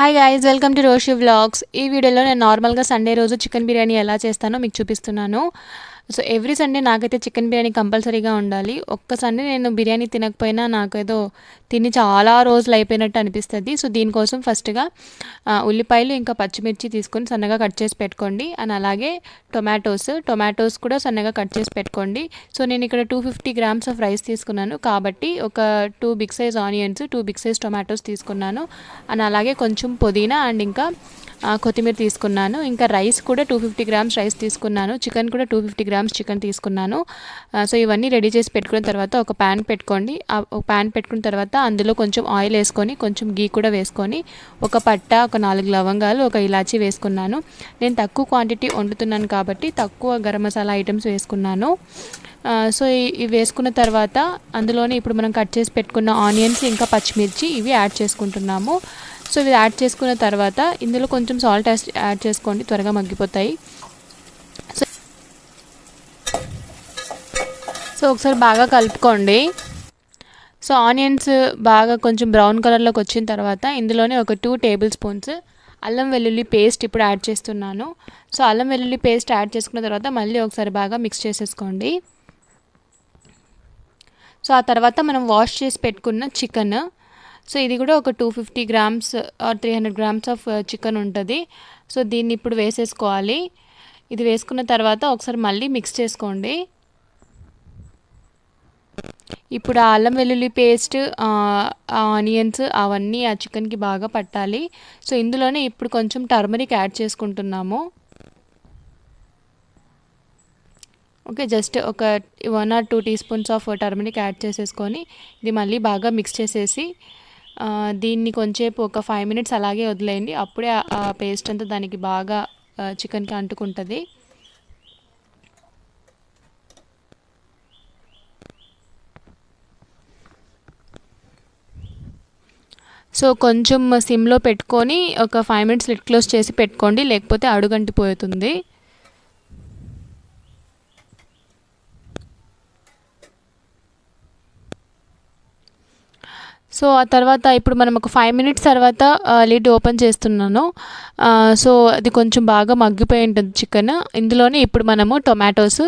Hi guys, welcome to Roshi vlogs. ఈ వీడియోలో నేను నార్మల్గా సండే రోజు చికెన్ బిర్యానీ ఎలా చేస్తానో మీకు చూపిస్తున్నాను. సో ఎవ్రీ సండే నాకైతే చికెన్ బిర్యానీ కంపల్సరీగా ఉండాలి. ఒక్క సండే నేను బిర్యానీ తినకపోయినా నాకేదో తిని చాలా రోజులు అయిపోయినట్టు అనిపిస్తుంది. సో దీనికోసం ఫస్ట్గా ఉల్లిపాయలు ఇంకా పచ్చిమిర్చి తీసుకొని సన్నగా కట్ చేసి పెట్టుకోండి. అండ్ అలాగే టొమాటోస్ కూడా సన్నగా కట్ చేసి పెట్టుకోండి. సో నేను ఇక్కడ 250 గ్రామ్స్ ఆఫ్ రైస్ తీసుకున్నాను కాబట్టి ఒక 2 big size onions, 2 big size tomatoes తీసుకున్నాను. అండ్ అలాగే కొంచెం పుదీనా అండ్ ఇంకా కొత్తిమీర తీసుకున్నాను. ఇంకా రైస్ కూడా 250 గ్రామ్స్ రైస్ తీసుకున్నాను. చికెన్ కూడా 250 గ్రామ్స్ చికెన్ తీసుకున్నాను. సో ఇవన్నీ రెడీ చేసి పెట్టుకున్న తర్వాత ఒక ప్యాన్ పెట్టుకోండి. ఒక ప్యాన్ పెట్టుకున్న తర్వాత అందులో కొంచెం ఆయిల్ వేసుకొని కొంచెం గీ కూడా వేసుకొని ఒక పట్ట, ఒక 4 లవంగాలు, ఒక ఇలాచీ వేసుకున్నాను. నేను తక్కువ క్వాంటిటీ వండుతున్నాను కాబట్టి తక్కువ గరం మసాలా ఐటమ్స్ వేసుకున్నాను. సో ఇవి వేసుకున్న తర్వాత అందులోనే ఇప్పుడు మనం కట్ చేసి పెట్టుకున్న ఆనియన్స్ ఇంకా పచ్చిమిర్చి ఇవి యాడ్ చేసుకుంటున్నాము. సో ఇవి యాడ్ చేసుకున్న తర్వాత ఇందులో కొంచెం సాల్ట్ యాడ్ చేసుకోండి, త్వరగా మగ్గిపోతాయి. సో ఒకసారి బాగా కలుపుకోండి. సో ఆనియన్స్ బాగా కొంచెం బ్రౌన్ కలర్లోకి వచ్చిన తర్వాత ఇందులోనే ఒక 2 టేబుల్ స్పూన్స్ అల్లం వెల్లుల్లి పేస్ట్ ఇప్పుడు యాడ్ చేస్తున్నాను. సో అల్లం వెల్లుల్లి పేస్ట్ యాడ్ చేసుకున్న తర్వాత మళ్ళీ ఒకసారి బాగా మిక్స్ చేసేసుకోండి. సో ఆ తర్వాత మనం వాష్ చేసి పెట్టుకున్న చికెన్, సో ఇది కూడా ఒక 250 grams are 300 grams of chicken ఉంటుంది. సో దీన్ని ఇప్పుడు వేసేసుకోవాలి. ఇది వేసుకున్న తర్వాత ఒకసారి మళ్ళీ మిక్స్ చేసుకోండి. ఇప్పుడు ఆ అల్లం వెల్లుల్లి పేస్ట్, ఆనియన్స్ అవన్నీ ఆ చికెన్కి బాగా పట్టాలి. సో ఇందులోనే ఇప్పుడు కొంచెం టర్మరిక్ యాడ్ చేసుకుంటున్నాము. ఓకే, జస్ట్ ఒక 1 or 2 tea spoons of turmeric add చేసేసుకొని ఇది మళ్ళీ బాగా మిక్స్ చేసేసి దీన్ని కొంచెంసేపు ఒక 5 minutes అలాగే వదిలేయండి. అప్పుడే ఆ పేస్ట్ అంతా దానికి బాగా చికెన్కి అంటుకుంటుంది. సో కొంచెం సిమ్లో పెట్టుకొని ఒక 5 minutes లిడ్ క్లోజ్ చేసి పెట్టుకోండి, లేకపోతే అడుగంటిపోతుంది. సో ఆ తర్వాత ఇప్పుడు మనం ఒక 5 minutes తర్వాత లిడ్ ఓపెన్ చేస్తున్నాను. సో అది కొంచెం బాగా మగ్గిపోయి ఉంటుంది చికెన్. ఇందులోనే ఇప్పుడు మనము టొమాటోస్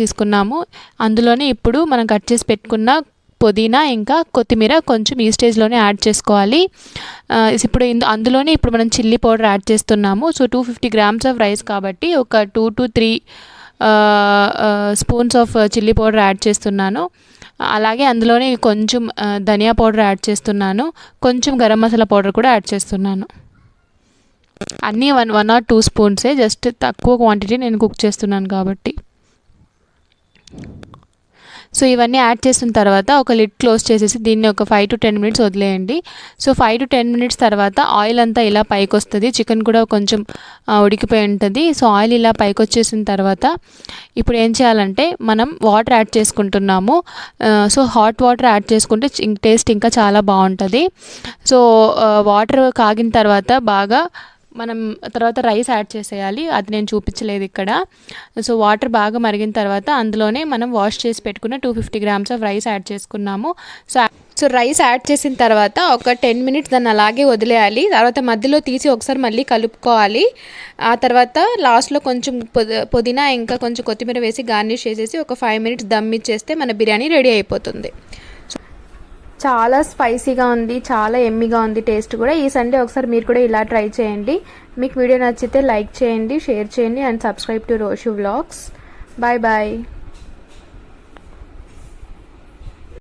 తీసుకున్నాము. అందులోనే ఇప్పుడు మనం కట్ చేసి పెట్టుకున్న పుదీనా ఇంకా కొత్తిమీర కొంచెం ఈ స్టేజ్లోనే యాడ్ చేసుకోవాలి. ఇప్పుడు అందులోనే ఇప్పుడు మనం చిల్లీ పౌడర్ యాడ్ చేస్తున్నాము. సో 250 గ్రామ్స్ ఆఫ్ రైస్ కాబట్టి ఒక 2 to 3 spoons of chilli powder add చేస్తున్నాను. అలాగే అందులోనే కొంచెం ధనియా పౌడర్ యాడ్ చేస్తున్నాను. కొంచెం గరం మసాలా పౌడర్ కూడా యాడ్ చేస్తున్నాను. అన్నీ 1 or 2 స్పూన్సే, జస్ట్ తక్కువ క్వాంటిటీ నేను కుక్ చేస్తున్నాను కాబట్టి. సో ఇవన్నీ యాడ్ చేసిన తర్వాత ఒక లిడ్ క్లోజ్ చేసేసి దీన్ని ఒక 5 to 10 minutes వదిలేయండి. సో 5 to 10 minutes తర్వాత ఆయిల్ అంతా ఇలా పైకి వస్తుంది. చికెన్ కూడా కొంచెం ఉడికిపోయి ఉంటుంది. సో ఆయిల్ ఇలా పైకి వచ్చేసిన తర్వాత ఇప్పుడు ఏం చేయాలంటే మనం వాటర్ యాడ్ చేసుకుంటున్నాము. సో హాట్ వాటర్ యాడ్ చేసుకుంటే టేస్ట్ ఇంకా చాలా బాగుంటుంది. సో వాటర్ కాగిన తర్వాత బాగా మనం తర్వాత రైస్ యాడ్ చేసేయాలి. అది నేను చూపించలేదు ఇక్కడ. సో వాటర్ బాగా మరిగిన తర్వాత అందులోనే మనం వాష్ చేసి పెట్టుకున్న 250 గ్రామ్స్ ఆఫ్ రైస్ యాడ్ చేసుకున్నాము. సో రైస్ యాడ్ చేసిన తర్వాత ఒక 10 minutes దాన్ని అలాగే వదిలేయాలి. తర్వాత మధ్యలో తీసి ఒకసారి మళ్ళీ కలుపుకోవాలి. ఆ తర్వాత లాస్ట్లో కొంచెం పుదీనా ఇంకా కొంచెం కొత్తిమీర వేసి గార్నిష్ చేసేసి ఒక 5 minutes దమ్ ఇచ్చేస్తే మన బిర్యానీ రెడీ అయిపోతుంది. చాలా స్పైసీగా ఉంది, చాలా ఎమ్మీగా ఉంది. టేస్ట్ కూడా ఈ సండే ఒకసారి మీరు కూడా ఇలా ట్రై చేయండి. మీకు వీడియో నచ్చితే లైక్ చేయండి, షేర్ చేయండి and subscribe to Roshi vlogs. Bye bye.